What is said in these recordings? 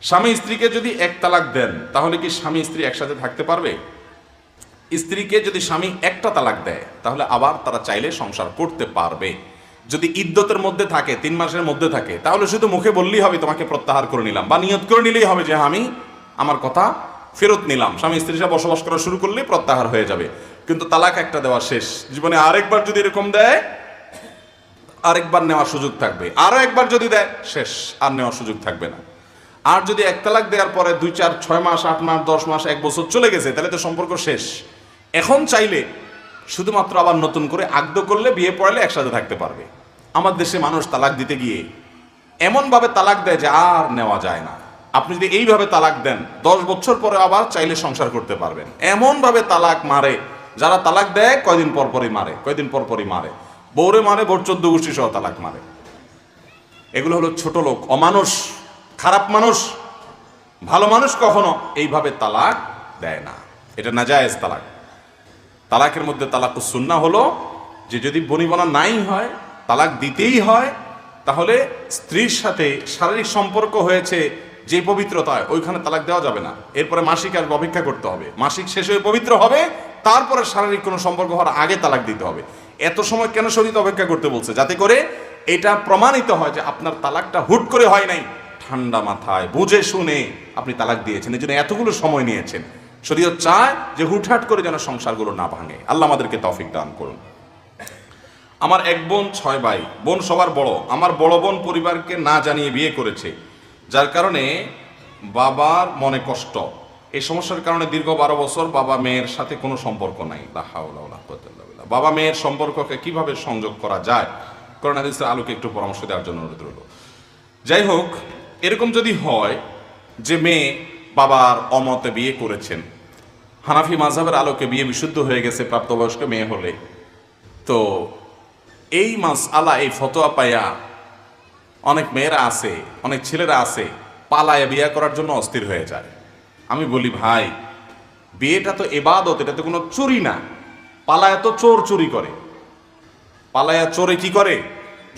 স্বামী স্ত্রীকে যদি এক তালাক দেন তাহলে কি স্বামী স্ত্রী একসাথে থাকতে পারবে? স্ত্রীকে যদি স্বামী একটা তালাক দেয় তাহলে আবার তারা চাইলে সংসার করতে পারবে। যদি ইদ্যতের মধ্যে থাকে, 3 মাসের মধ্যে থাকে, তাহলে শুধু মুখে বললেই হবে তোমাকে প্রত্যাহার করে নিলাম, বা নিয়ত করে নিলেই হবে যে আমি আমার কথা ফেরত নিলাম। স্বামী স্ত্রীর সাথে বসবাস করা শুরু করলে প্রত্যাহার হয়ে যাবে। কিন্তু তালাক একটা দেওয়া শেষ। জীবনে আরেকবার যদি এরকম দেয়, আরেকবার নেওয়ার সুযোগ থাকবে, আরো একবার যদি দেয় শেষ, আর নেওয়ার সুযোগ থাকবে না। আর যদি এক তালাক দেওয়ার পরে 2, 4, 6 মাস, 8 মাস, 10 মাস, 1 বছর চলে গেছে, তাহলে তো সম্পর্ক শেষ। এখন চাইলে শুধুমাত্র আবার নতুন করে আগ্দ করলে, বিয়ে পড়ালে একসাথে থাকতে পারবে। আমার দেশে মানুষ তালাক দিতে গিয়ে এমনভাবে তালাক দেয় যে আর নেওয়া যায় না। আপনি যদি এইভাবে তালাক দেন, 10 বছর পরে আবার চাইলে সংসার করতে পারবেন। এমনভাবে তালাক মারে, যারা তালাক দেয় কয়দিন পর পরই মারে, বউরে মারে, বউর 14 গোষ্ঠী সহ তালাক মারে। এগুলো হলো ছোট লোক, অমানুষ, খারাপ মানুষ। ভালো মানুষ কখনো এইভাবে তালাক দেয় না। এটা নাজায়েজ তালাক। তালাকের মধ্যে তালাকুস সুন্নাহ হলো যে যদি বনিবনা নাই হয়, তালাক দিতেই হয়, তাহলে স্ত্রীর সাথে শারীরিক সম্পর্ক হয়েছে যে পবিত্রতায়, ওইখানে তালাক দেওয়া যাবে না। এরপরে মাসিক আসবে, অপেক্ষা করতে হবে, মাসিক শেষ হয়ে পবিত্র হবে, তারপরে শারীরিক কোনো সম্পর্ক হওয়ার আগে তালাক দিতে হবে। এত সময় কেন শরীয়ত অপেক্ষা করতে বলছে? যাতে করে এটা প্রমাণিত হয় যে আপনার তালাকটা হুট করে হয় নাই, ঠান্ডা মাথায় বুঝে শুনে আপনি তালাক দিয়েছেন, এই জন্য এতগুলো সময় নিয়েছেন। শরীয়ত চায় যে হুটহাট করে যেন সংসারগুলো না ভাঙে। আল্লাহ আমাদেরকে তৌফিক দান করুন। আমার 1 বোন 6 ভাই। বোন সবার বড়। আমার বড় বোন পরিবারকে না জানিয়ে বিয়ে করেছে, যার কারণে বাবার মনে কষ্ট। এই সমস্যার কারণে দীর্ঘ 12 বছর বাবা মেয়ের সাথে কোনো সম্পর্ক নাই। লা হাওলা ওয়ালা কুওয়াতা ইল্লা বিল্লাহ। বাবা মেয়ের সম্পর্ককে কিভাবে সংযোগ করা যায়, কোরআন হাদিসের আলোকে একটু পরামর্শ দেওয়ার জন্য অনুরোধ রইল। যাই হোক, এরকম যদি হয় যে মেয়ে বাবার অমতে বিয়ে করেছেন, হানাফি মাযহাবের আলোকে বিয়ে বিশুদ্ধ হয়ে গেছে প্রাপ্তবয়স্ক মেয়ে হলে, তো এই মাসআলা, এই ফতোয়া পায়া অনেক মেয়েরা আছে, অনেক ছেলেরা আছে, পালায়া বিয়ে করার জন্য অস্থির হয়ে যায়। আমি বলি ভাই, বিয়েটা তো ইবাদত, এটা তো কোনো চুরি না। পালায়া তো চোর চুরি করে, পালায়া চোরে কি করে?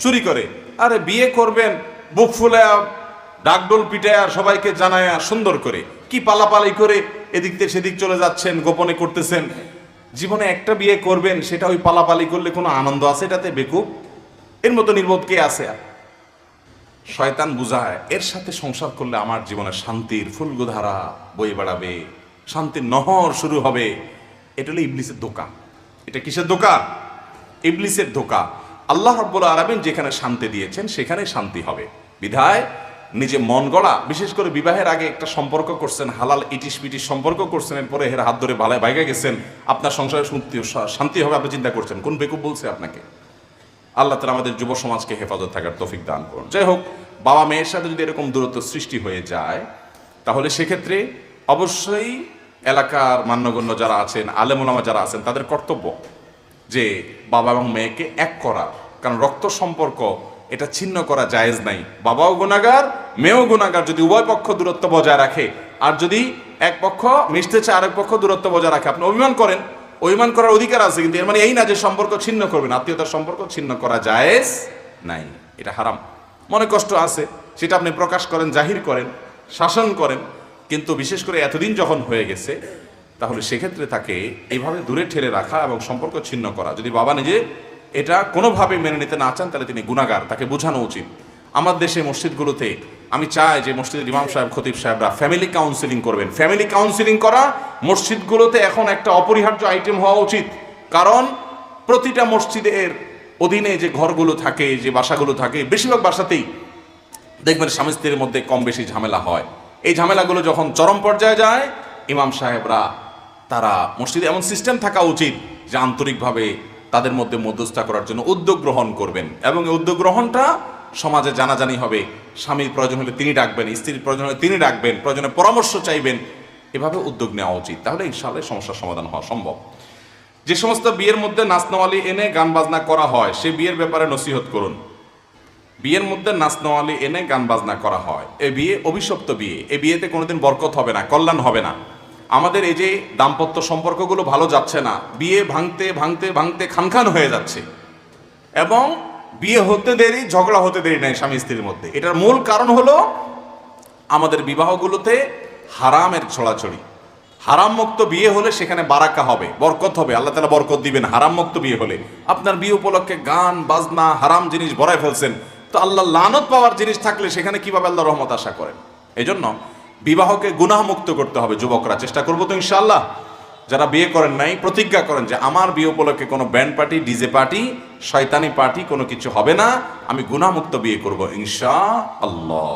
চুরি করে। আরে বিয়ে করবেন বুক ফুলায়া, ডাকডোল পিটায়া, সবাইকে জানায়া সুন্দর করে, কি পালাপালি করে এদিক থেকে সেদিক চলে যাচ্ছেন, গোপনে করতেছেন। জীবনে একটা বিয়ে করবেন, সেটা ওই পালাপালি করলে কোনো আনন্দ আছে এটাতে? বেকুব, এর মতো নির্বোধ কে আছে? শয়তান বুঝায় এর সাথে সংসার করলে আমার জীবনে শান্তির ফুলগোধারা বয়ে বেড়াবে, শান্তির নহর শুরু হবে। এটা হলো ইবলিসের ধোঁকা। এটা কিসের ধোঁকা? ইবলিসের ধোঁকা। আল্লাহ রাব্বুল আলামিন যেখানে শান্তি দিয়েছেন সেখানে শান্তি হবে। বিধায় নিজে মন গড়া, বিশেষ করে বিবাহের আগে একটা সম্পর্ক করছেন, হালাল ইটিস পিটিস সম্পর্ক করছেন, এরপরে এর হাত ধরে ভালো বাইকে গেছেন, আপনার সংসারে শান্তি হবে আপনি চিন্তা করছেন। কোন বেকুব বলছে আপনাকে? আল্লাহ তাআলা আমাদের যুব সমাজকে হেফাজত থাকার তৌফিক দান করুন। যাই হোক, বাবা মেয়ের সাথে যদি এরকম দূরত্ব সৃষ্টি হয়ে যায়, তাহলে সেক্ষেত্রে অবশ্যই এলাকার মান্যগণ্য যারা আছেন, আলেম ওলামা যারা আছেন, তাদের কর্তব্য যে বাবা এবং মেয়েকে এক করা। কারণ রক্ত সম্পর্ক এটা ছিন্ন করা জায়েজ নাই। বাবাও গুনাহগার, মেয়েও গুনাহগার যদি উভয় পক্ষ দূরত্ব বজায় রাখে। আর যদি এক পক্ষ মিশতে চায়, আরেক পক্ষ দূরত্ব বজায় রাখে, আপনি অভিমান করেন, অভিমান করার অধিকার আছে, কিন্তু এর মানে এই না যে সম্পর্ক ছিন্ন করবেন। আত্মীয়তার সম্পর্ক ছিন্ন করা জায়েজ নাই, এটা হারাম। মনে কষ্ট আছে, সেটা আপনি প্রকাশ করেন, জাহির করেন, শাসন করেন, কিন্তু বিশেষ করে এতদিন যখন হয়ে গেছে, তাহলে সেক্ষেত্রে তাকে এইভাবে দূরে ঠেলে রাখা এবং সম্পর্ক ছিন্ন করা। যদি বাবা নিজে এটা কোনোভাবে মেনে নিতে না চান, তাহলে তিনি গুনাহগার, তাকে বোঝানো উচিত। আমার দেশে মসজিদগুলোতে আমি চাই যে মসজিদের ইমাম সাহেব, খতিব সাহেবরা ফ্যামিলি কাউন্সিলিং করবেন। ফ্যামিলি কাউন্সিলিং করা মসজিদগুলোতে এখন একটা অপরিহার্য আইটেম হওয়া উচিত। কারণ প্রতিটা মসজিদের অধীনে যে ঘরগুলো থাকে, যে বাসাগুলো থাকে, বেশিরভাগ বাসাতেই দেখবেন স্বামী স্ত্রীর মধ্যে কম বেশি ঝামেলা হয়। এই ঝামেলাগুলো যখন চরম পর্যায়ে যায়, ইমাম সাহেবরা তারা মসজিদে এমন সিস্টেম থাকা উচিত যে আন্তরিকভাবে তাদের মধ্যে মধ্যস্থতা করার জন্য উদ্যোগ গ্রহণ করবেন, এবং এই উদ্যোগ গ্রহণটা সমাজে জানাজানি হবে। স্বামীর প্রয়োজন হলে তিনি ডাকবেন, স্ত্রীর প্রয়োজন হলে তিনি ডাকবেন, প্রয়োজনে পরামর্শ চাইবেন, এভাবে উদ্যোগ নেওয়া উচিত। তাহলে ইনশাআল্লাহ সমস্যার সমাধান হওয়া সম্ভব। যে সমস্ত বিয়ের মধ্যে নাচনাওয়ালি এনে গান বাজনা করা হয়, সে বিয়ের ব্যাপারে নসিহত করুন। বিয়ের মধ্যে নাচনাওয়ালি এনে গান বাজনা করা হয়, এ বিয়ে অভিশপ্ত বিয়ে। এই বিয়েতে কোনোদিন বরকত হবে না, কল্যাণ হবে না। আমাদের এই যে দাম্পত্য সম্পর্কগুলো ভালো যাচ্ছে না, বিয়ে ভাঙতে ভাঙতে ভাঙতে খানখান হয়ে যাচ্ছে, এবং বিয়ে হতে দেরি, ঝগড়া হতে দেরি নাই স্বামী স্ত্রীর মধ্যে। এটার মূল কারণ হলো আমাদের বিবাহগুলোতে হারামের ছড়াছড়ি। হারাম মুক্ত বিয়ে হলে সেখানে বারাকা হবে, বরকত হবে, আল্লাহ তাআলা বরকত দিবেন। হারাম মুক্ত বিয়ে হলে আপনার বিয়ে উপলক্ষে গান বাজনা হারাম জিনিস ভরায় ফেলছেন, তো আল্লাহ লানত পাওয়ার জিনিস থাকলে সেখানে কিভাবে আল্লাহ রহমত আশা করেন? এই জন্য বিবাহকে গুনাহ মুক্ত করতে হবে। যুবকরা চেষ্টা করবো তো ইনশাআল্লাহ। যারা বিয়ে করেন নাই প্রতিজ্ঞা করেন যে আমার বিয়ে উপলক্ষে কোনো ব্যান্ড পার্টি, ডিজে পার্টি, শয়তানি পার্টি কোনো কিছু হবে না, আমি গুনাহমুক্ত বিয়ে করব ইনশাআল্লাহ।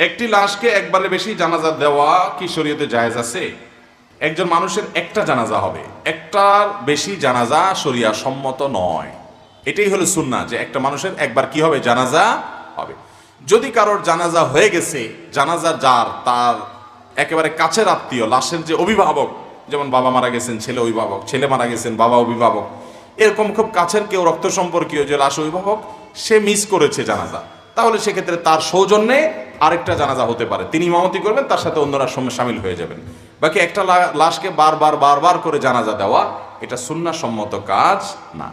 একটি লাশকে একবারে বেশি জানাজা দেওয়া কি শরীয়তে জায়েজ আছে? একজন মানুষের একটা জানাজা হবে, একটার বেশি জানাজা শরিয়া সম্মত নয়। এটাই হলো সুন্নাহ যে একটা মানুষের একবার কি হবে, জানাজা হবে। যদি কারোর জানাজা হয়ে গেছে, জানাজা যার তার একেবারে কাছের আত্মীয়, লাশের যে অভিভাবক, যেমন বাবা মারা গেছেন ছেলে অভিভাবক, ছেলে মারা গেছেন বাবা অভিভাবক, এরকম খুব কাছের কেউ রক্ত সম্পর্কীয় যে লাশ অভিভাবক, সে মিস করেছে জানাজা, তাহলে সেক্ষেত্রে তার সৌজন্যে আরেকটা জানাজা হতে পারে, তিনি ইমামতি করবেন, তার সাথে অন্যরা শামিল হয়ে যাবেন। বাকি একটা লাশকে বারবার করে জানাজা দেওয়া এটা সুন্নাহ সম্মত কাজ না।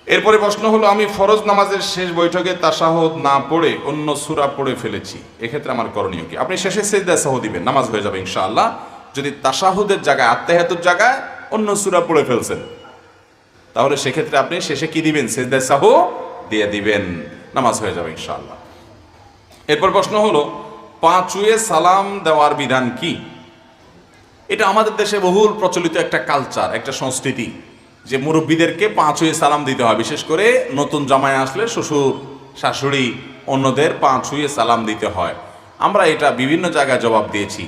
এরপরে প্রশ্ন হলো, আমি ফরজ নামাজের শেষ বৈঠকে তাশাহুদ না পড়ে অন্য সূরা পড়ে ফেলেছি, এক্ষেত্রে আমার করণীয় কি? আপনি শেষে সিজদা সাহু দিবেন, নামাজ হয়ে যাবে ইনশাআল্লাহ। যদি তাশাহুদের জায়গায়, আত্তাহিয়াতুর জায়গায় অন্য সূরা পড়ে ফেলছেন, তাহলে সেক্ষেত্রে আপনি শেষে কি দিবেন, সিজদা সাহু দিয়ে দিবেন, নামাজ হয়ে যাবে ইনশাআল্লাহ। এরপর প্রশ্ন হলো, পা ছুঁয়ে সালাম দেওয়ার বিধান কি? এটা আমাদের দেশে বহুল প্রচলিত একটা কালচার, একটা সংস্কৃতি যে মুরব্বীদেরকে পা ছুঁয়ে সালাম দিতে হয়। বিশেষ করে নতুন জামাই আসলে শ্বশুর শাশুড়ি অন্যদের পা ছুঁয়ে সালাম দিতে হয়। আমরা এটা বিভিন্ন জায়গায় জবাব দিয়েছি।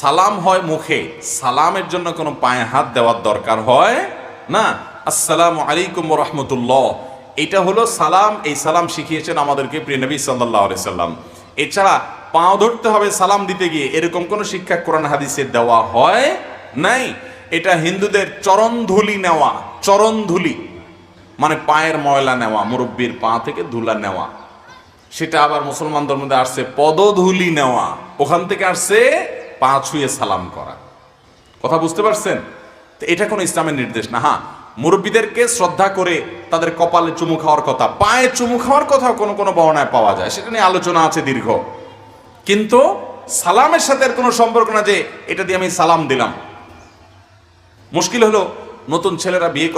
সালাম হয় মুখে, সালামের জন্য কোনো পায়ে হাত দেওয়ার দরকার হয় না। আসসালামু আলাইকুম ওয়া রাহমাতুল্লাহ, এটা হলো সালাম। এই সালাম শিখিয়েছেন আমাদেরকে প্রিয় নবী সাল্লাল্লাহু আলাইহি সাল্লাম। এছাড়া পাও ধরতে হবে সালাম দিতে গিয়ে, এরকম কোনো শিক্ষা কোরআন হাদিসে দেওয়া হয় নাই। এটা হিন্দুদের চরণধুলি নেওয়া, চরণধুলি মানে পায়ের ময়লা নেওয়া, মুরব্বীর পা থেকে ধুলা নেওয়া। সেটা আবার মুসলমানদের মধ্যে আসছে পদধুলি নেওয়া, ওখান থেকে আসছে পা ছুঁয়ে সালাম করা। কথা বুঝতে পারছেন? তো এটা কোনো ইসলামের নির্দেশ না। হ্যাঁ, মুরব্বীদেরকে শ্রদ্ধা করে তাদের কপালে চুমু খাওয়ার কথা, পায়ে চুমু খাওয়ার কথা কোনো কোনো বর্ণনায় পাওয়া যায়, সেটা নিয়ে আলোচনা আছে দীর্ঘ। কিন্তু সালামের সাথে এর কোনো সম্পর্ক না যে এটা দিয়ে আমি সালাম দিলাম। মুশকিল হলো নতুন ছেলেরা বিয়ে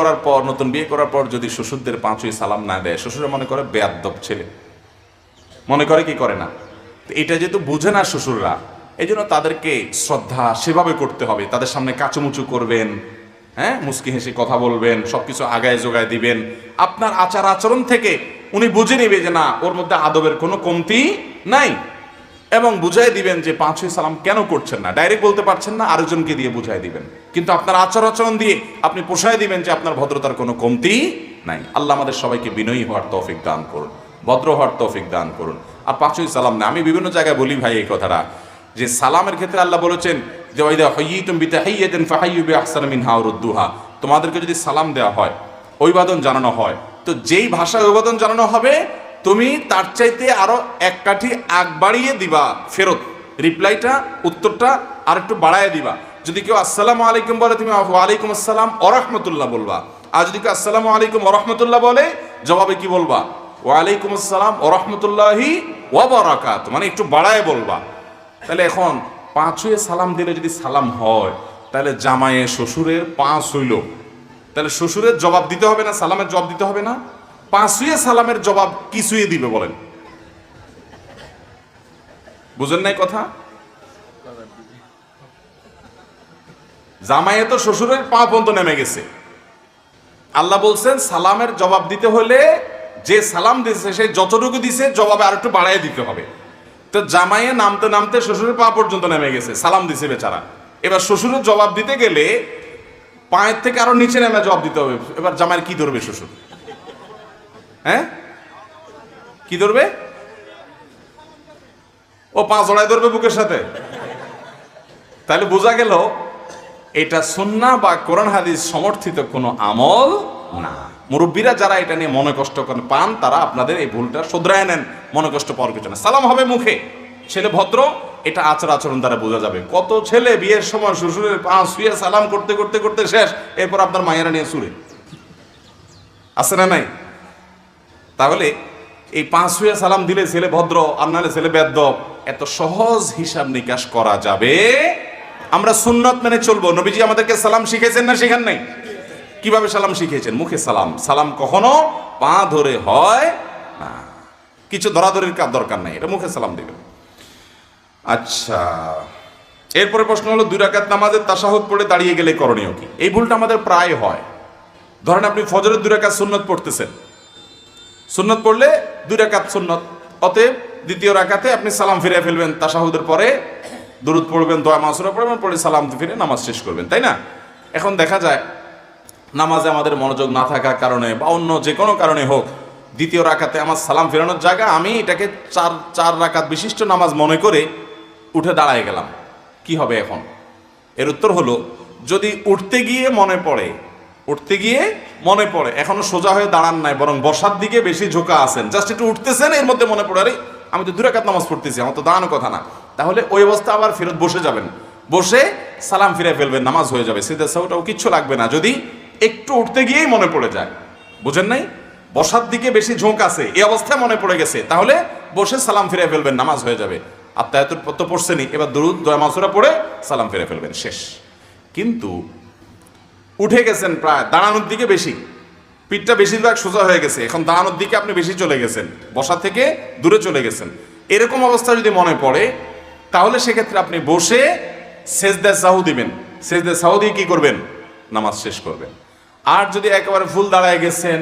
করার পর যদি শ্বশুরদের পা ছুঁয়ে সালাম না দেয়, শ্বশুরা মনে করে বেয়াদ্দব ছেলে, মনে করে কি করে না। এটা যেহেতু বুঝে না শ্বশুররা, এই জন্য তাদেরকে শ্রদ্ধা সেভাবে করতে হবে। তাদের সামনে কাচুমুচু করবেন, হ্যাঁ, মুস্কি হেসে কথা বলবেন, সবকিছু আগায় জোগায় দিবেন। আপনার আচার আচরণ থেকে উনি বুঝে নেবে যে না, ওর মধ্যে আদবের কোনো কমতি নাই, এবং বুঝাই দিবেন যে পা ছুঁয়ে সালাম কেন করছেন না। ডাইরেক্ট বলতে পারছেন না, আরেকজনকে দিয়ে বুঝাই দিবেন, কিন্তু আপনার আচার আচরণ দিয়ে আপনি পোষায় দিবেন যে আপনার ভদ্রতার কোনো কমতি নাই। আল্লাহ আমাদের সবাইকে বিনয়ী হওয়ার তৌফিক দান করুন, ভদ্র হওয়ার তৌফিক দান করুন। আর পা ছুঁয়ে সালাম না, আমি বিভিন্ন জায়গায় বলি ভাই এই কথাটা, যে সালামের ক্ষেত্রে আল্লাহ বলেছেন যে ওয়াইদা হাইয়িতুম বিতাহিয়াতিন ফাহাইয়ু বিআহসানি মিনহা আও রুদ্দুহা, তোমাদেরকে যদি সালাম দেওয়া হয়, অভিবাদন জানানো হয়, তো যেই ভাষায় অভিবাদন জানানো হবে তুমি তার চাইতে আরো এক কাঠি আগ বাড়িয়ে দিবা, ফেরত রিপ্লাইটা, উত্তরটা আর একটু বাড়ায় দিবা। যদি কেউ আসসালামু আলাইকুম বলে, তুমি ওয়ালাইকুম আসসালাম ওয়া রাহমাতুল্লাহ বলবা। আর যদি কেউ আসসালামু আলাইকুম ওয়া রাহমাতুল্লাহ বলে, জবাবে কি বলবা? ওয়ালাইকুম আসসালাম ওয়া রাহমাতুল্লাহি ওয়া বারাকাতুহু, মানে একটু বাড়ায় বলবা। তাহলে এখন পা ছুঁয়ে সালাম দিলে যদি সালাম হয়, তাহলে জামাইয়ে শ্বশুরের পা ছুঁইল, তাহলে শ্বশুরের জবাব দিতে হবে না, সালামের জবাব দিতে হবে না? পা ছুঁয়ে সালামের জবাব কি ছুঁয়ে দিবে বলেন? বুঝেন নাই কথা? জামাইয়ে তো শ্বশুরের পা পর্যন্ত নেমে গেছে। আল্লাহ বলছেন সালামের জবাব দিতে হলে যে সালাম দিছে সে যতটুকু দিছে জবাবে আর একটু বাড়ায় দিতে হবে। তো জামাইয়ে নামতে নামতে শ্বশুরের পা পর্যন্ত নেমে গেছে, সালাম দিছে বেচারা। এবার শ্বশুরের জবাব দিতে গেলে পায়ের থেকে আরো নিচে নেমে জবাব দিতে হবে। এবার জামাইয়ের কি ধরবে শ্বশুর? হ্যাঁ, কি ধরবে? ও পা জড়ায় ধরবে বুকের সাথে। তাহলে বোঝা গেল এটা সুন্নাহ বা কোরআন হাদিস সমর্থিত কোনো আমল না। মুরব্বীরা যারা এটা নিয়ে মনে কষ্ট পান, তারা আপনাদের এই ভুলটা শুধরায় নেন, মনে কষ্ট পাওয়ার কিছু না। সালাম হবে মুখে, ছেলে ভদ্র, এটা আচার আচরণ দ্বারা বোঝা যাবে। কত ছেলে বিয়ের সময় শ্বশুরের পা ছুঁয়ে সালাম করতে করতে করতে শেষ, এরপর আপনার মায়েরা নিয়ে ছুঁড়ে, আছে না নাই? তাহলে এই 5 হইয়া সালাম দিলে ছেলে ভদ্র আর নাহলে ছেলে বেয়াদব, এত সহজ হিসাব নিকাশ করা যাবে? আমরা সুন্নত মেনে চলবো। নবীজি আমাদেরকে সালাম শিখেছেন না শিখান নাই? কিভাবে সালাম শিখিয়েছেন? মুখে সালাম। সালাম কখনো পা ধরে হয় না, কিছু ধরাধরির কাজ দরকার নাই, এটা মুখে সালাম দিবেন। আচ্ছা, এরপরে প্রশ্ন হলো 2 রাকাত নামাজের তাশাহুদ পড়ে দাঁড়িয়ে গেলে করণীয় কি? এই ভুলটা আমাদের প্রায় হয়। ধরেন আপনি ফজরের 2 রাকাত সুন্নত পড়তেছেন, সুন্নত পড়লে 2 রাকাত সুন্নত, অতএব দ্বিতীয় রাকাতে আপনি সালাম ফিরে ফেলবেন, তাশাহুদের পরে দুরূদ পড়বেন, দোয়া মাসুরা পড়বেন, পড়ে সালাম ফিরে নামাজ শেষ করবেন, তাই না? এখন দেখা যায় নামাজে আমাদের মনোযোগ না থাকার কারণে বা অন্য যে কোনো কারণে হোক, দ্বিতীয় রাকাতে আমার সালাম ফেরানোর জায়গা আমি এটাকে 4 রাকাত বিশিষ্ট নামাজ মনে করে উঠে দাঁড়ায় গেলাম। কি হবে এখন? এর উত্তর হলো, যদি উঠতে গিয়ে মনে পড়ে এখনো সোজা হয়ে দাঁড়ান নাই, বরং বসার দিকে বেশি ঝোঁকা আছেন, জাস্ট একটু উঠতেছেন, এর মধ্যে মনে পড়ে আরে আমি তো 2 রাকাত নামাজ পড়তেছি, আমার তো দাঁড়ানোর কথা না, তাহলে ওই অবস্থা আবার ফেরত বসে যাবেন, বসে সালাম ফিরে ফেলবেন, নামাজ হয়ে যাবে, সিধা সাউটাও কিচ্ছু লাগবে না। যদি একটু উঠতে গিয়েই মনে পড়ে যায়, বুঝেন নাই, বসার দিকে বেশি ঝোঁক আছে, এই অবস্থায় মনে পড়ে গেছে, তাহলে বসে সালাম ফিরে ফেলবেন, নামাজ হয়ে যাবে। আত্মায়াতুর তো পড়ছেনই, এবার দুরূদ দোয়া মাসুরা পড়ে সালাম ফিরে ফেলবেন, শেষ। কিন্তু উঠে গেছেন প্রায় দাঁড়ানোর দিকে বেশি, পিঠটা বেশিরভাগ সোজা হয়ে গেছে, এখন দাঁড়ানোর দিকে আপনি বেশি চলে গেছেন, বসা থেকে দূরে চলে গেছেন, এরকম অবস্থা যদি মনে পড়ে, তাহলে সেক্ষেত্রে আপনি বসে সেজদা সাহু দিবেন, সেজদা সাহু দিয়ে কি করবেন? নামাজ শেষ করবেন। আর যদি একেবারে ফুল দাঁড়ায় গেছেন,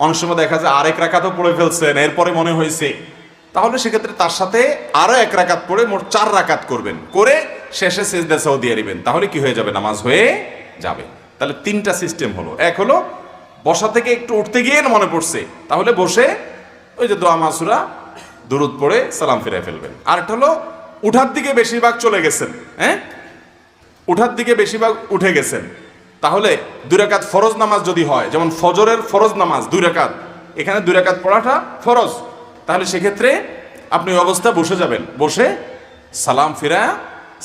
অনেক সময় দেখা যায় আরেক রাকাতও পড়ে ফেলছেন, এরপরে মনে হয়েছে, তাহলে সেক্ষেত্রে তার সাথে আরো 1 রাকাত পড়ে মোট 4 রাকাত করবেন, করে শেষে সেজদা সাহু দিয়ে দিবেন, তাহলে কি হয়ে যাবে? নামাজ হয়ে যাবে। তাহলে 3টা সিস্টেম হলো। এক হলো বসা থেকে একটু উঠতে গিয়ে মনে পড়ছে, তাহলে বসে ওই যে দোয়া মাসুরা দুরূদ পড়ে সালাম ফিরে ফেলবেন। আরেকটা হলো উঠার দিকে বেশিরভাগ চলে গেছেন, উঠার দিকে বেশিরভাগ উঠে গেছেন, তাহলে 2 রাকাত ফরজ নামাজ যদি হয়, যেমন ফজরের ফরজ নামাজ 2 রাকাত, এখানে 2 রাকাত পড়াটা ফরজ, তাহলে সেক্ষেত্রে আপনি ওই অবস্থায় বসে যাবেন, বসে সালাম ফিরা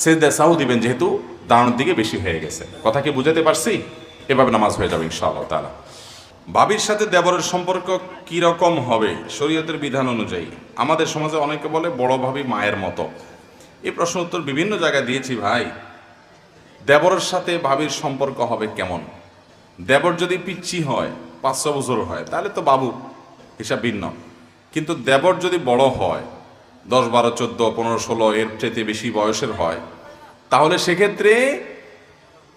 সেজদা সাহু দিবেন, যেহেতু দাঁড়ানোর দিকে বেশি হয়ে গেছে। কথা কি বুঝাতে পারছি? এভাবে নামাজ হয়ে যাবে ইনশাআল্লাহ তাআলা। ভাবির সাথে দেবরের সম্পর্ক কি রকম হবে শরীয়তের বিধান অনুযায়ী? আমাদের সমাজে অনেকে বলে বড় ভাবি মায়ের মতো। এই প্রশ্ন উত্তর বিভিন্ন জায়গায় দিয়েছি ভাই। দেবরের সাথে ভাবির সম্পর্ক হবে কেমন? দেবর যদি পিচ্ছি হয়, 5-6 বছর হয়, তাহলে তো বাবু, হিসাব ভিন্ন। কিন্তু দেবর যদি বড় হয়, 10, 12, 14, 15, 16 এর চাইতে বেশি বয়সের হয়, তাহলে সেক্ষেত্রে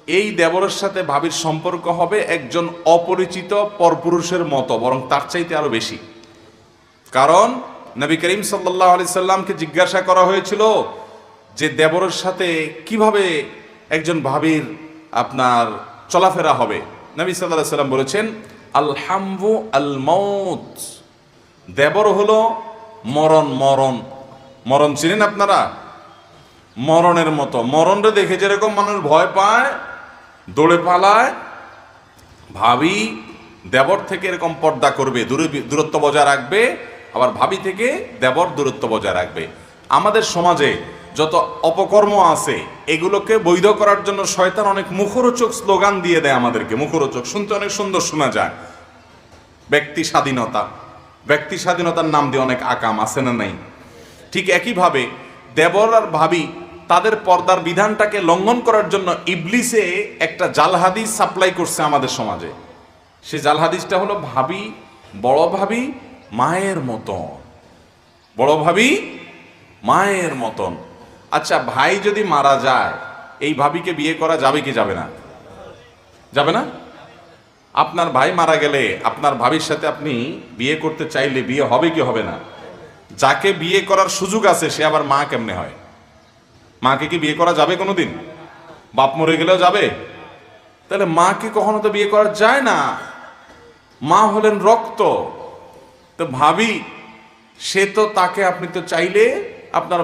এই দেবরের সাথে ভাবির সম্পর্ক হবে একজন অপরিচিত পরপুরুষের মতো, বরং তার চাইতে আরো বেশি। কারণ নবী করিম সাল্লাল্লাহু আলাইহি সাল্লামকে জিজ্ঞাসা করা হয়েছিল যে দেবরের সাথে কিভাবে একজন ভাবির আপনার চলাফেরা হবে। নবী সাল্লাল্লাহু আলাইহি সাল্লাম বলেছেন, আল হামু আল মাউত, দেবর হলো মরণ। মরণ চিনেন আপনারা? মরণের মতো, মরণরে দেখে যেরকম মানুষ ভয় পায়, দৌড়ে পালায়, ভাবি দেবর থেকে এরকম পর্দা করবে, দূরত্ব বজায় রাখবে, আবার ভাবি থেকে দেবর দূরত্ব বজায় রাখবে। আমাদের সমাজে যত অপকর্ম আছে এগুলোকে বৈধ করার জন্য শয়তান অনেক মুখরোচক স্লোগান দিয়ে দেয় আমাদেরকে, মুখরোচক, শুনতে অনেক সুন্দর শোনা যায়। ব্যক্তি স্বাধীনতার নাম দিয়ে অনেক আকাম আছে না নাই? ঠিক একইভাবে দেবর আর ভাবি তাদের পর্দার বিধানটাকে লঙ্ঘন করার জন্য ইবলিসে একটা জাল হাদিস সাপ্লাই করছে আমাদের সমাজে। সে জাল হাদিসটা হলো বড় ভাবি মায়ের মতন, বড় ভাবি মায়ের মতন। আচ্ছা, ভাই যদি মারা যায়, এই ভাবিকে বিয়ে করা যাবে কি যাবে না? যাবে না? আপনার ভাই মারা গেলে আপনার ভাবির সাথে আপনি বিয়ে করতে চাইলে বিয়ে হবে কি হবে না? যাকে বিয়ে করার সুযোগ আছে সে আবার মা কেমনে হয়? মাকে কি বিয়ে করা যাবে কোনোদিন? বাপ মরে গেলেও যাবে? তাহলে মাকে কখনো তো বিয়ে করা যায় না। মা হলেন রক্ত। তো ভাবি, সে তো তাকে আপনি তো চাইলে আপনার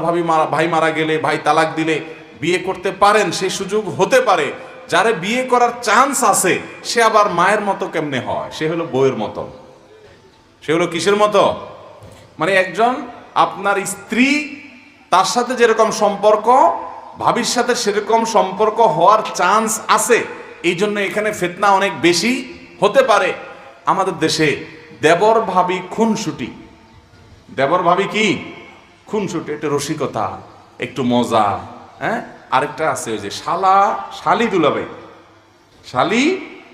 ভাই মারা গেলে, ভাই তালাক দিলে বিয়ে করতে পারেন, সেই সুযোগ হতে পারে। যারে বিয়ে করার চান্স আছে সে আবার মায়ের মতো কেমনে হয়? সে হলো বউয়ের মতো। সে হলো কিসের মতো? মানে একজন আপনার স্ত্রী, তার সাথে যেরকম সম্পর্ক ভাবির সাথে সেরকম সম্পর্ক হওয়ার চান্স আছে। এই জন্য এখানে ফিতনা অনেক বেশি হতে পারে। আমাদের দেশে দেবর ভাবি খুনসুটি, দেবর ভাবি কি খুনসুটি, একটু রসিকতা, একটু মজা। হ্যাঁ, আরেকটা আছে ওই যে শালা, শালি দুলাভাই, শালি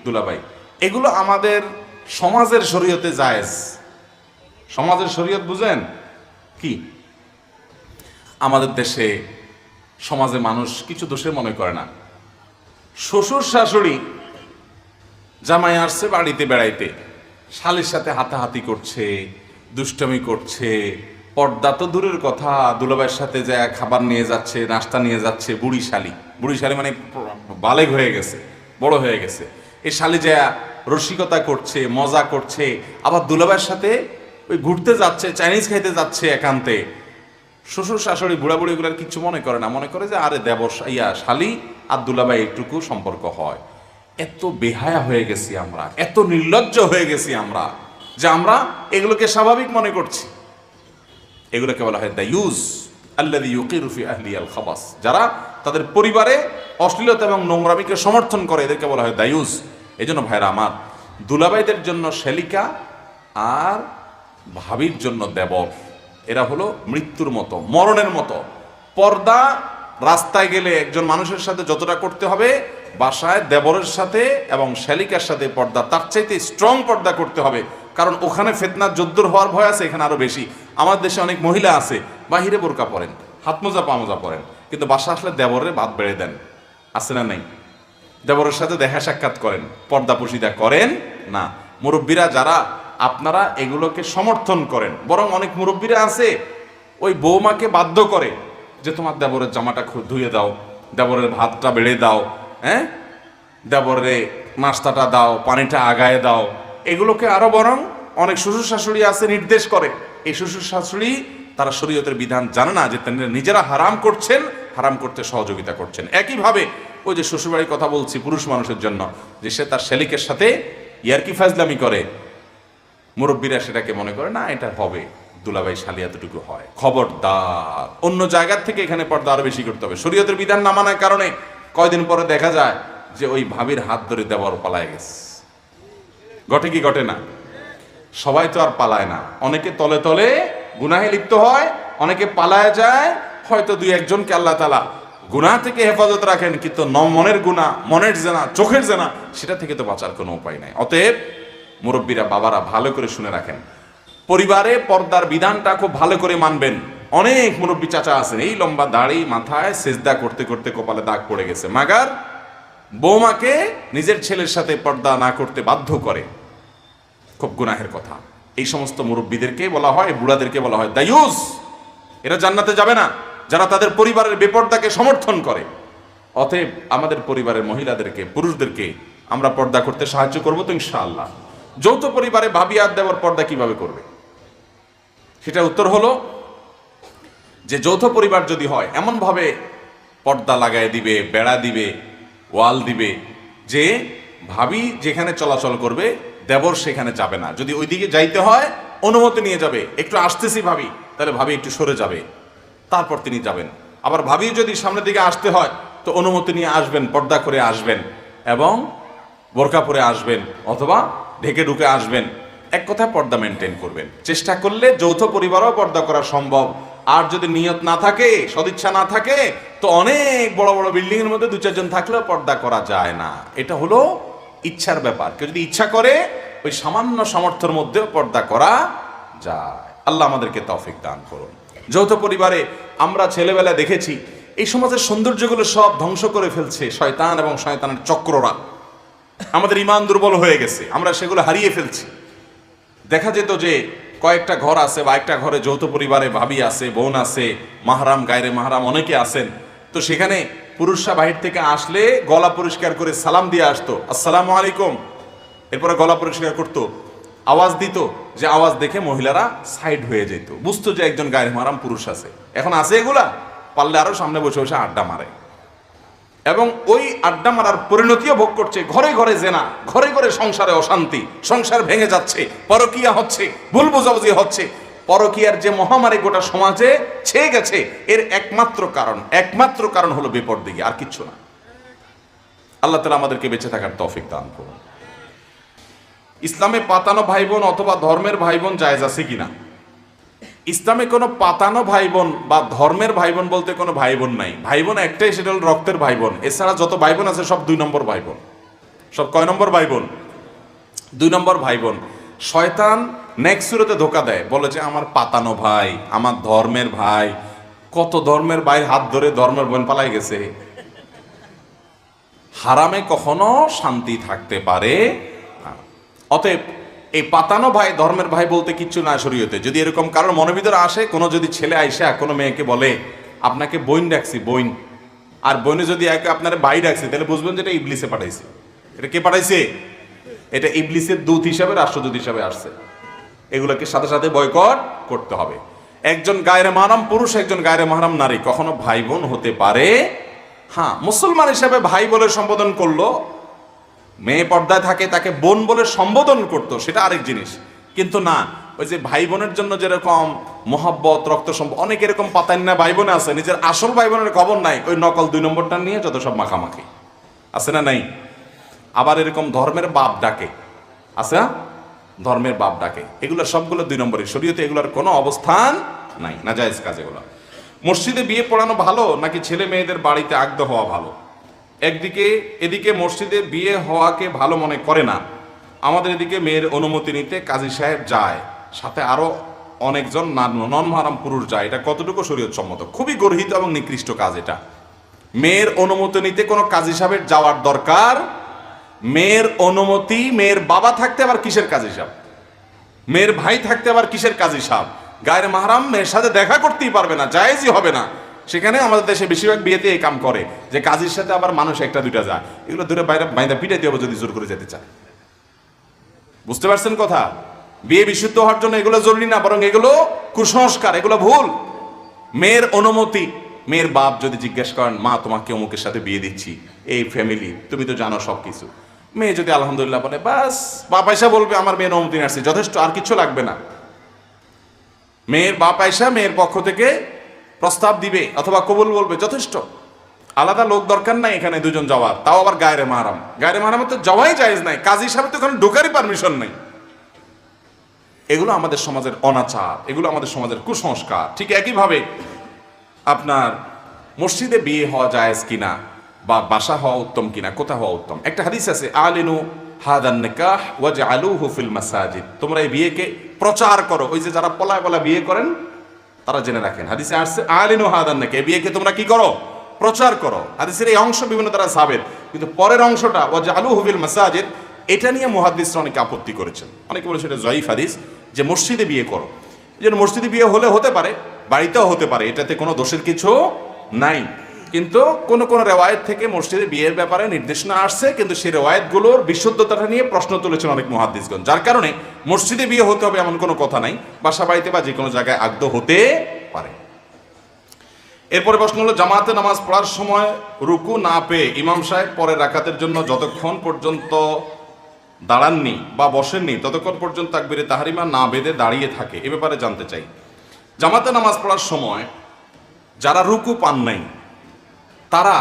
দুলাভাই, এগুলো আমাদের সমাজের শরীয়তে জায়েজ। সমাজের শরীয়ত বুঝেন কি? আমাদের দেশে সমাজে মানুষ কিছু দোষে মনে করে না। শ্বশুর শাশুড়ি জামাই আসছে বাড়িতে বেড়াইতে, শালির সাথে হাতাহাতি করছে, দুষ্টমি করছে, পর্দা তো দূরের কথা, দুলাভাইয়ের সাথে যা খাবার নিয়ে যাচ্ছে, নাস্তা নিয়ে যাচ্ছে। বুড়ি শালি, বুড়ি শালি মানে বালেগ হয়ে গেছে, বড় হয়ে গেছে। এই শালি যা রসিকতা করছে, মজা করছে, আবার দুলাভাইয়ের সাথে ওই ঘুরতে যাচ্ছে, চাইনিজ খাইতে যাচ্ছে একান্তে। শ্বশুর শাশুড়ি বুড়া বুড়ি এগুলার কিচ্ছু মনে করে না, মনে করে যে আরে দেবর শালি আর দুলাভাই একটুকু সম্পর্ক হয়। এত বেহায়া হয়ে গেছি আমরা, এত নির্লজ্জ হয়ে গেছি আমরা, যে আমরা এগুলোকে স্বাভাবিক মনে করছি। এগুলোকে বলা হয় দায়ুস, আল্লাযী ইউকিরু ফি আহলিয়াল খাবাস। যারা তাদের পরিবারে অশ্লীলতা এবং নোংরামিকে সমর্থন করে, এদেরকে বলা হয় দায়ুস। এই জন্য ভাইরা আমার, দুলাভাইদের জন্য শ্যালিকা আর ভাবির জন্য দেবর, এরা হলো মৃত্যুর মতো, মরণের মতো। পর্দা রাস্তায় গেলে একজন মানুষের সাথে যতটা করতে হবে, বাসায় দেবরের সাথে এবং শ্যালিকার সাথে পর্দা তার চাইতে স্ট্রং পর্দা করতে হবে। কারণ ওখানে ফিতনা যদ্দুর হওয়ার ভয় আছে, এখানে আরো বেশি। আমার দেশে অনেক মহিলা আছে বাহিরে বোরকা পরেন, হাত মোজা পা মোজা পরেন, কিন্তু বাসা আসলে দেবরের ভাত বেড়ে দেন, আছে না নাই? দেবরের সাথে দেখা সাক্ষাৎ করেন, পর্দা পুশিদা করেন না। মুরব্বীরা যারা, আপনারা এগুলোকে সমর্থন করেন। বরং অনেক মুরব্বীরা আছে ওই বৌমাকে বাধ্য করে যে তোমার দেবরের জামাটা ধুয়ে দাও, দেবরের ভাতটা বেড়ে দাও, হ্যাঁ, দেবরে নাস্তাটা দাও, পানিটা আগায় দাও। এগুলোকে আরো বরং অনেক শ্বশুর শাশুড়ি আছে নির্দেশ করে। এই শ্বশুর শাশুড়ি তারা শরীয়তের বিধান জানে না, যে নিজেরা হারাম করছেন, হারাম করতে সহযোগিতা করছেন। একইভাবে ওই যে শ্বশুরবাড়ির কথা বলছি পুরুষ মানুষের জন্য, যে সে তার শ্যালিকের সাথে ইয়ারকি ফাজলামি করে, মুরব্বীরা সেটাকে মনে করে না এটা হবে, দুলাভাই শালি এতটুকু হয়। খবরদার, অন্য জায়গার থেকে এখানে পর্দা আরো বেশি করতে হবে। শরীয়তের বিধান না মানার কারণে কয়দিন পরে দেখা যায় যে ওই ভাবির হাত ধরে দেবর পালায় গেছে। ঘটে কি ঘটে না? সবাই তো আর পালায় না, অনেকে তলে তলে গুনাহে লিপ্ত হয়, অনেকে পালায় যায়। হয়তো দুই একজনকে আল্লাহ তাআলা গুনাহ থেকে হেফাজত রাখেন, কিন্তু মনের গুনাহ, মনের জেনা, চোখের জেনা, সেটা থেকে তো বাঁচার কোনো উপায় নাই। অতএব মুরব্বীরা, বাবারা ভালো করে শুনে রাখেন, পরিবারে পর্দার বিধানটা খুব ভালো করে মানবেন। অনেক মুরব্বী চাচা আছেন, এই লম্বা দাড়ি, মাথায় সেজদা করতে করতে কপালে দাগ পড়ে গেছে, মাগার বৌমাকে নিজের ছেলের সাথে পর্দা না করতে বাধ্য করে। খুব গুনাহের কথা। এই সমস্ত মুরব্বীদেরকে বলা হয়, বুড়াদেরকে বলা হয় দায়ুস। এরা জান্নাতে যাবে না যারা তাদের পরিবারের বেপর্দাকে সমর্থন করে। অতএব আমাদের পরিবারের মহিলাদেরকে, পুরুষদেরকে আমরা পর্দা করতে সাহায্য করবো তো ইনশাআল্লাহ। যৌথ পরিবারে ভাবি আর দেবর পর্দা কিভাবে করবে? সেটা উত্তর হলো যে যৌথ পরিবার যদি হয়, এমন ভাবে পর্দা লাগায় দিবে, বেড়া দিবে, ওয়াল দিবে, যে ভাবি যেখানে চলাচল করবে দেবর সেখানে যাবে না। যদি ওইদিকে যাইতে হয় অনুমতি নিয়ে যাবে, একটু আসতেছি ভাবি, তাহলে ভাবি একটু সরে যাবে, তারপর তিনি যাবেন। আবার ভাবি যদি সামনের দিকে আসতে হয় তো অনুমতি নিয়ে আসবেন, পর্দা করে আসবেন এবং বোরকা পরে আসবেন, অথবা ঢেকে ঢুকে আসবেন। এক কথায় পর্দা মেনটেন করবেন। চেষ্টা করলে যৌথ পরিবারও পর্দা করা সম্ভব। আর যদি নিয়ত না থাকে, সদিচ্ছা না থাকে, তো অনেক বড় বড় বিল্ডিং এর মধ্যে দু চারজন থাকলেও পর্দা করা যায় না। এটা হলো ইচ্ছার ব্যাপার। কেউ যদি ইচ্ছা করে ওই সামান্য সামর্থ্যের মধ্যেও পর্দা করা যায়। আল্লাহ আমাদেরকে তৌফিক দান করুন। যৌথ পরিবারে আমরা ছেলেবেলা দেখেছি এই সমাজের সৌন্দর্যগুলো সব ধ্বংস করে ফেলছে শয়তান এবং শয়তানের চক্ররা। আমাদের ঈমান দুর্বল হয়ে গেছে, আমরা সেগুলো হারিয়ে ফেলছি। দেখা যেত যে কয়েকটা ঘর আছে বা একটা ঘরে যৌথ পরিবারে ভাবি আছে, বোন আছে, মাহরাম, গায়রে মাহরাম অনেকে আছেন। তো সেখানে পুরুষরা বাহির থেকে আসলে গলা পরিষ্কার করে সালাম দিয়ে আসতো, আসসালামু আলাইকুম। এরপরে গলা পরিষ্কার করতো, আওয়াজ দিত, যে আওয়াজ দেখে মহিলারা সাইড হয়ে যেত, বুঝতো যে একজন গায়রে মাহরাম পুরুষ আছে। এখন আছে এগুলা? পারলে আরো সামনে বসে বসে আড্ডা মারে, এবং ওই আড্ডা মারার পরিণতিও ভোগ করছে। ঘরে ঘরে জেনা, ঘরে ঘরে সংসারে অশান্তি, সংসার ভেঙে যাচ্ছে, পরকীয়া হচ্ছে, ভুল বোঝাবুঝি হচ্ছে। পরকীয়ার যে মহামারী গোটা সমাজে ছেয়ে গেছে, এর একমাত্র কারণ হলো বেপরদিগি, আর কিচ্ছু না। আল্লাহ তাআলা আমাদেরকে বেঁচে থাকার তৌফিক দান করুন। ইসলামে পাতানো ভাই বোন অথবা ধর্মের ভাই বোন জায়েজ আছে কিনা? ইসলামে কোনো পাতানো ভাই বোন বা ধর্মের ভাই বোন বলতে কোনো ভাই বোন নাই। ভাই বোন একটাই, সেটা হল রক্তের ভাই বোন। এছাড়া যত ভাই বোন আছে সব 2 নম্বর ভাই বোন। সব কয় নম্বর ভাই বোন? 2 নম্বর ভাই বোন। শয়তান নেক্সট সুরতে ধোকা দেয়, বলে যে আমার পাতানো ভাই, আমার ধর্মের ভাই। কত ধর্মের ভাইয়ের হাত ধরে ধর্মের বোন পালাই গেছে। হারামে কখনো শান্তি থাকতে পারে না। অতএব এই পাতানো ভাই, ধর্মের ভাই বলতে কিচ্ছু না শরীয়তে। যদি এরকম কারোর মনের ভিতরে আসে, কোনো যদি ছেলে আইসা কোনো মেয়েকে বলে আপনাকে বইন ডাকছি, বইন, আর বইনে যদি আপনার ভাই ডাকছে, তাহলে বুঝবেন যে এটা ইবলিসে পাঠাইছে। এটা কে পাঠাইছে? এটা ইবলিসের দূত হিসাবে, রাষ্ট্রদূত হিসাবে আসছে। এগুলোকে সাথে সাথে বয়কট করতে হবে। একজন গায়রে মাহরাম পুরুষ, একজন গায়রে মাহরাম নারী কখনো ভাই বোন হতে পারে। হ্যাঁ, মুসলমান হিসাবে ভাই বলে সম্বোধন করলো, মেয়ে পর্দায় থাকে তাকে বোন বলে সম্বোধন করতো, সেটা আরেক জিনিস। কিন্তু না, ওই যে ভাই বোনের জন্য যেরকম মহব্বত, রক্ত সম্পর্ক, অনেক এরকম পাতান না ভাই বোনে আছে, নিজের আসল ভাই বোনের খবর নাই, ওই নকল 2 নম্বরটা নিয়ে যত সব মাখামাখি আছে না নাই? আবার এরকম ধর্মের বাপ ডাকে, আছে না? ধর্মের বাপ ডাকে, এগুলো সবগুলো 2 নম্বরই। শরীয়তে এগুলোর কোনো অবস্থান নাই, নাজায়েজ কাজ এগুলো। মসজিদে বিয়ে পড়ানো ভালো নাকি ছেলে মেয়েদের বাড়িতে আগদ হওয়া ভালো? এদিকে মসজিদে বিয়ে হওয়াকে ভালো মনে করে না, আমাদের এদিকে মেয়ের অনুমতি নিতে কাজী সাহেব যায়, সাথে আরো অনেকজন নন মাহরাম পুরুষ যায়। এটা কতটুকু শরীয়ত সম্মত? খুবই গর্হিত এবং নিকৃষ্ট কাজ এটা। মেয়ের অনুমতি নিতে কোনো কাজী সাহেবের যাওয়ার দরকার? মেয়ের অনুমতি, মেয়ের বাবা থাকতে আবার কিসের কাজী সাহেব? মেয়ের ভাই থাকতে আবার কিসের কাজী সাহেব? গায়ের মাহরাম মেয়ের সাথে দেখা করতেই পারবে না, জায়েজই হবে না। সেখানে আমাদের দেশে বেশিরভাগ বিয়েতে এই কাম করে যে কাজীর সাথে আবার মানুষ 1-2টা যায়। এগুলো দূরে বাইরে বাইরে পিটাইতে হবে যদি জোর করে যেতে চায়। বুঝতে পারছেন কথা? বিয়ে বিশুদ্ধ হওয়ার জন্য এগুলো জরুরি না, বরং এগুলো কুসংস্কার, এগুলো ভুল। মেয়ের অনুমতি, মেয়ের বাপ যদি জিজ্ঞেস করেন মা তোমাকে অমুকের সাথে বিয়ে দিচ্ছি, এই ফ্যামিলি তুমি তো জানো সব কিছু, মেয়ে যদি আলহামদুলিল্লাহ বলে, বাস বাপ আয়সা বলবে আমার মেয়ের অনুমতি আসছে, যথেষ্ট, আর কিছু লাগবে না। মেয়ের বাপ আয়সা মেয়ের পক্ষ থেকে প্রস্তাব দিবে অথবা কবুল বলবে, যথেষ্ট। আলাদা লোক দরকার নাই এখানে 2জন যাওয়ার, তাও আবার গায়রে মাহরাম। গায়রে মাহরামের তো যাওয়াই জায়েজ নাই, কাজী হিসাবে তো ওখানে ঢোকারই পারমিশন নেই। এগুলো আমাদের সমাজের অনাচার, এগুলো আমাদের সমাজের কুসংস্কার। ঠিক একইভাবে আপনার মসজিদে বিয়ে হওয়া জায়েজ কিনা বা বাসা হওয়া উত্তম কিনা, কোথা হওয়া উত্তম? একটা হাদিস আছে, আলিনু হাদান নিকাহ ওয়াজআলুহু ফিল মাসাজিদ, তোমরা এই বিয়েকে প্রচার করো। ওই যে যারা পলায় পলায় বিয়ে করেন তারা জেনে রাখেন, হাদিসে আসছে আলিনু হাদান নিকাহ, এই বিয়েকে তোমরা কি করো? প্রচার করো। হাদিসের এই অংশ বিভিন্ন দ্বারা সাবেত, কিন্তু পরের অংশটা ওয়াজআলুহু ফিল মাসাজিদ, এটা নিয়ে মুহাদ্দিসরা অনেকে আপত্তি করেছেন। অনেকে বলেছে এটা জয়ীফ হাদিস, যে মসজিদে বিয়ে করো। এই জন্য মসজিদে বিয়ে হলে হতে পারে, বাড়িতেও হতে পারে, এটাতে কোনো দোষের কিছু নাই। কিন্তু কোন কোন রেওয়ায়েত থেকে মসজিদে বিয়ের ব্যাপারে নির্দেশনা আসছে, কিন্তু সেই রেওয়ায়েতগুলোর বিশুদ্ধতাটা নিয়ে প্রশ্ন তুলেছেন অনেক মুহাদ্দিসগণ। যার কারণে মসজিদে বিয়ে হতে হবে এমন কোনো কথা নাই, বাসা বাড়িতে বা যে কোনো জায়গায় আগদ হতে পারে। এরপরে প্রশ্ন হলো, জামাতে নামাজ পড়ার সময় রুকু না পেয়ে ইমাম সাহেব পরের রাকাতের জন্য যতক্ষণ পর্যন্ত দাঁড়াননি বা বসেননি ততক্ষণ পর্যন্ত তাকবীরে তাহরিমা না বেঁধে দাঁড়িয়ে থাকে, এ ব্যাপারে জানতে চাই। জামাতে নামাজ পড়ার সময় যারা রুকু পান নাই, তারা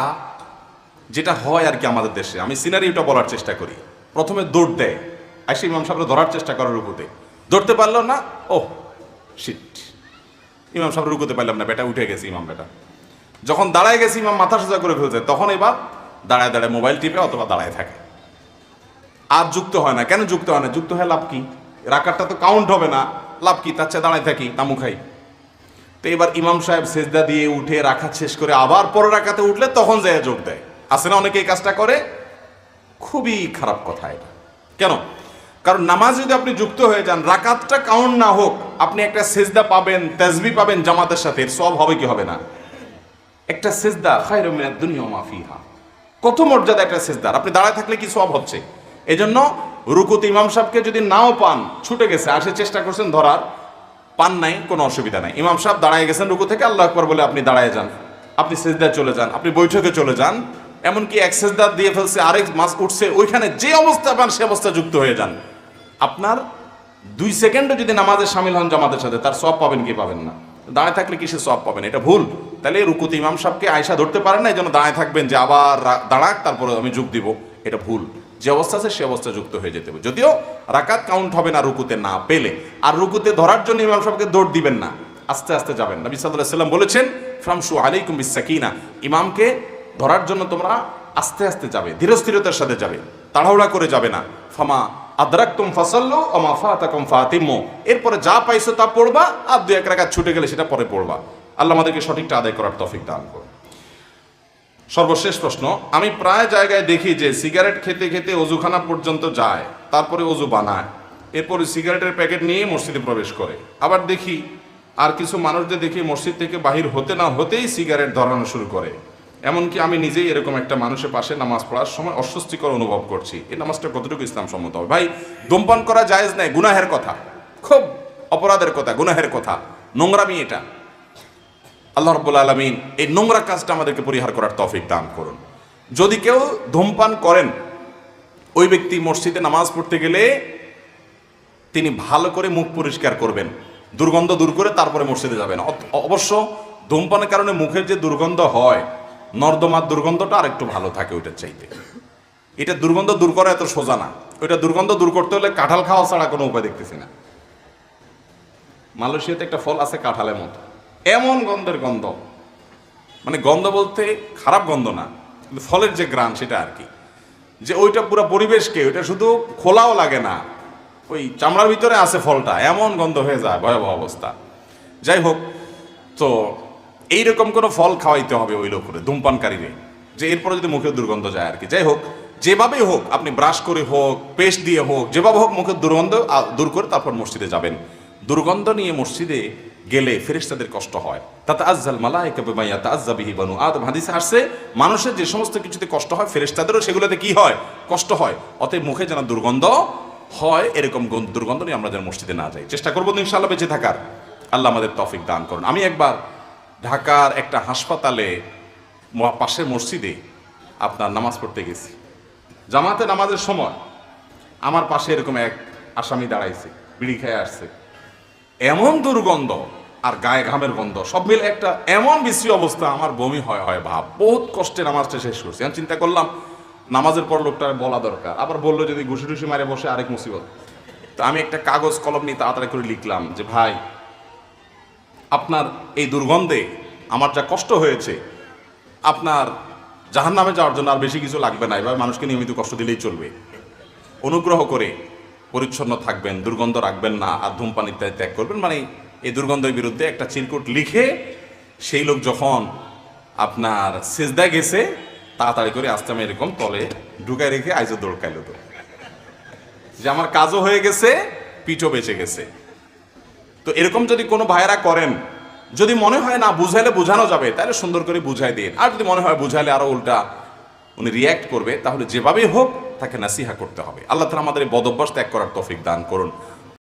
যেটা হয় আর কি আমাদের দেশে, আমি সিনারিওটা বলার চেষ্টা করি, প্রথমে দৌড় দেয়, আসে ইমাম সাহেবরা ধরার চেষ্টা করে রুকুতে, ধরতে পারলো না, ও শিট, ইমাম সাহেব রুকুতে পারলাম না, বেটা উঠে গেছে ইমাম বেটা। যখন দাঁড়ায় গেছে, ইমাম মাথা সোজা করে ফেলছে, তখন এবার দাঁড়ায় দাঁড়ায় মোবাইল টিপে অথবা দাঁড়ায় থাকে, আর যুক্ত হয় না। কেন যুক্ত হয় না? যুক্ত হয় লাভ কি? রাকাতটা তো কাউন্ট হবে না, লাভ কি? তার চেয়ে দাঁড়ায় থাকি, তামু খাই। তো এবার ইমাম সাহেব সেজদা দিয়ে উঠে রাকাত শেষ করে আবার পরের রাকাতে উঠলে তখন যায় যোগ দেয়। আছে না অনেকে এই কাজটা করে? খুবই খারাপ কথা এটা। কেন? কারণ নামাজ যদি আপনি যুক্ত হয়ে যান, রাকাতটা কাউন্ট না হোক, আপনি একটা সেজদা পাবেন, তাসবিহ পাবেন জামাতের সাথে, সব হবে কি হবে না? একটা সেজদা খায়রুম মিনাদ দুনিয়া ওয়া মা ফিহা, কত মর্যাদা একটা সেজদার, আপনি দাঁড়ায় থাকলে কি সওয়াব হচ্ছে। এজন্য রুকুতে ইমাম সাহেবকে যদি নাও পান, ছুটে গেছে, আসে চেষ্টা করছেন ধরার, পান নাই, কোনো অসুবিধা নাই। ইমাম সাহেব দাঁড়ায় গেছেন রুকু থেকে, আল্লাহু আকবার বলে আপনি দাঁড়ায় যান, আপনি সেজদায় চলে যান, আপনি বৈঠকে চলে যান, এমনকি এক সেজদা দিয়ে ফেলছে, আরেক মাস উঠছে, ওইখানে যে অবস্থা পান সে অবস্থা যুক্ত হয়ে যান। আপনার 2 সেকেন্ডও যদি নামাজে শামিল হন জামাতের সাথে, তার সওয়াব পাবেন কি পাবেন না? দাঁড়ায় থাকলে কিসে সওয়াব পাবেন? এটা ভুল। তাহলে রুকুতে ইমাম সাহেবকে আয়সা ধরতে পারেন না, এই জন্য দাঁড়ায় থাকবেন যে আবার দাঁড়াক তারপরে আমি যোগ দিব, এটা ভুল। যে অবস্থা আছে সে অবস্থা যুক্ত হয়ে যেতে হবে, যদিও রাকাত কাউন্ট হবে না রুকুতে না পেলে। আর রুকুতে ধরার জন্য ইমাম সাহেবকে দৌড় দিবেন না, আস্তে আস্তে যাবেন। নবী সাল্লাল্লাহু আলাইহি ওয়াসাল্লাম বলেছেন ফামশু আলাইকুম বিসাকিনা, ইমামকে ধরার জন্য তোমরা আস্তে আস্তে যাবে, ধীরস্থিরতার সাথে যাবে, তাড়াহুড়া করে যাবে না। ফামা আদরাকতুম ফাসাল্লু ওয়া মা ফাতাকুম ফাতিমু, এরপরে যা পাইছো তা পড়বা, আর দুই এক রাকাত ছুটে গেলে সেটা পরে পড়বা। আল্লাহ আমাদেরকে সঠিকটা আদায় করার তৌফিক দান করুন। সর্বশেষ প্রশ্ন, আমি প্রায় জায়গায় দেখি যে সিগারেট খেতে খেতে অজুখানা পর্যন্ত যায়, তারপরে অজু বানায়, এরপরে সিগারেটের প্যাকেট নিয়ে মসজিদে প্রবেশ করে। আবার দেখি আর কিছু মানুষদের দেখি মসজিদ থেকে বাহির হতে না হতেই সিগারেট ধরানো শুরু করে। এমনকি আমি নিজেই এরকম একটা মানুষের পাশে নামাজ পড়ার সময় অস্বস্তিকর অনুভব করছি। এই নামাজটা কতটুকু ইসলাম সম্মত হবে? ভাই, ধূমপান করা জায়েজ নাই, গুনাহের কথা, খুব অপরাধের কথা, গুনাহের কথা, নোংরামি এটা। আল্লাহ রাব্বুল আলামিন এই নোংরা কাজটা আমাদেরকে পরিহার করার তৌফিক দান করুন। যদি কেউ ধূমপান করেন, ওই ব্যক্তি মসজিদে নামাজ পড়তে গেলে তিনি ভালো করে মুখ পরিষ্কার করবেন, দুর্গন্ধ দূর করে তারপরে মসজিদে যাবেন। অবশ্য ধূমপানের কারণে মুখের যে দুর্গন্ধ হয়, নর্দমার দুর্গন্ধটা আর একটু ভালো থাকে ওইটার চাইতে। এটা দুর্গন্ধ দূর করা এত সোজা না। ওইটা দুর্গন্ধ দূর করতে হলে কাঁঠাল খাওয়া ছাড়া কোনো উপায় দেখতেছি না। মালয়েশিয়াতে একটা ফল আছে কাঁঠালের মতো, এমন গন্ধের গন্ধ, মানে গন্ধ বলতে খারাপ গন্ধ না, কিন্তু ফলের যে গ্রান সেটা আর কি, যে ওইটা পুরো পরিবেশকে, ওইটা শুধু খোলাও লাগে না, ওই চামড়ার ভিতরে আছে ফলটা, এমন গন্ধ হয়ে যায়, ভয়াবহ অবস্থা। যাই হোক, তো এইরকম কোনো ফল খাওয়াইতে হবে ওই লোকের, ধূমপানকারীরে, যে এরপরে যদি মুখে দুর্গন্ধ যায় আর কি। যাই হোক, যেভাবেই হোক, আপনি ব্রাশ করে হোক, পেস্ট দিয়ে হোক, যেভাবে হোক মুখের দুর্গন্ধ দূর করে তারপর মসজিদে যাবেন। দুর্গন্ধ নিয়ে মসজিদে গেলে ফেরেশতাদের কষ্ট হয়। তাতাআজ্জাল মালায়েকা বিমা ইয়াতাআজ্জা বিহি বানু আদম, হাদিসে আসছে মানুষের যে সমস্ত কিছুতে কষ্ট হয় ফেরেশতাদেরও সেগুলোতে কি হয়? কষ্ট হয়। অতএব মুখে যেন দুর্গন্ধ হয় এরকম দুর্গন্ধ নিয়ে আমরা যেন মসজিদে না যাই। চেষ্টা করবো ইনশাআল্লাহ বেঁচে থাকার। আল্লাহ আমাদের তৌফিক দান করুন। আমি একবার ঢাকার একটা হাসপাতালে পাশের মসজিদে আপনার নামাজ পড়তে গেছি। জামাতে নামাজের সময় আমার পাশে এরকম এক আসামি দাঁড়াইছে, বিড়ি খেয়ে আসছে, এমন দুর্গন্ধ আর গায়ে ঘামের গন্ধ সব মিলে একটা এমন বিশ্রী অবস্থা, আমার বমি হয় ভাব। বহুত কষ্টে নামাজটা শেষ করছি। আমি চিন্তা করলাম নামাজের পর লোকটা বলা দরকার, আবার বললো যদি ঘুষি টুসি মারে বসে আরেক মুসিবত। তো আমি একটা কাগজ কলম নিয়ে তাড়াতাড়ি করে লিখলাম যে ভাই, আপনার এই দুর্গন্ধে আমার যা কষ্ট হয়েছে, আপনার জাহান্নামে যাওয়ার জন্য আর বেশি কিছু লাগবে না, এবার মানুষকে নিয়মিত কষ্ট দিলেই চলবে। অনুগ্রহ করে পরিচ্ছন্ন থাকবেন, দুর্গন্ধ রাখবেন না, আর ধূমপান ইত্যাদি ত্যাগ করবেন। মানে এই দুর্গন্ধের বিরুদ্ধে একটা চিরকুট লিখে সেই লোক যখন আপনার সেজদায় গেছে, তাড়াতাড়ি করে আসতে আমি এরকম তলে ঢুকায় রেখে আইজো দৌড়কাইল, তো যে আমার কাজও হয়ে গেছে, পিঠও বেঁচে গেছে। তো এরকম যদি কোনো ভাইয়েরা করেন, যদি মনে হয় না বুঝাইলে বোঝানো যাবে, তাহলে সুন্দর করে বুঝাই দিন। আর যদি মনে হয় বুঝাইলে আরো উল্টা উনি রিয়্যাক্ট করবে, তাহলে যেভাবেই হোক তাকে নাসিহা করতে হবে। আল্লাহ তাআলা আমাদের এই বদ অভ্যাস ত্যাগ করার তৌফিক দান করুন।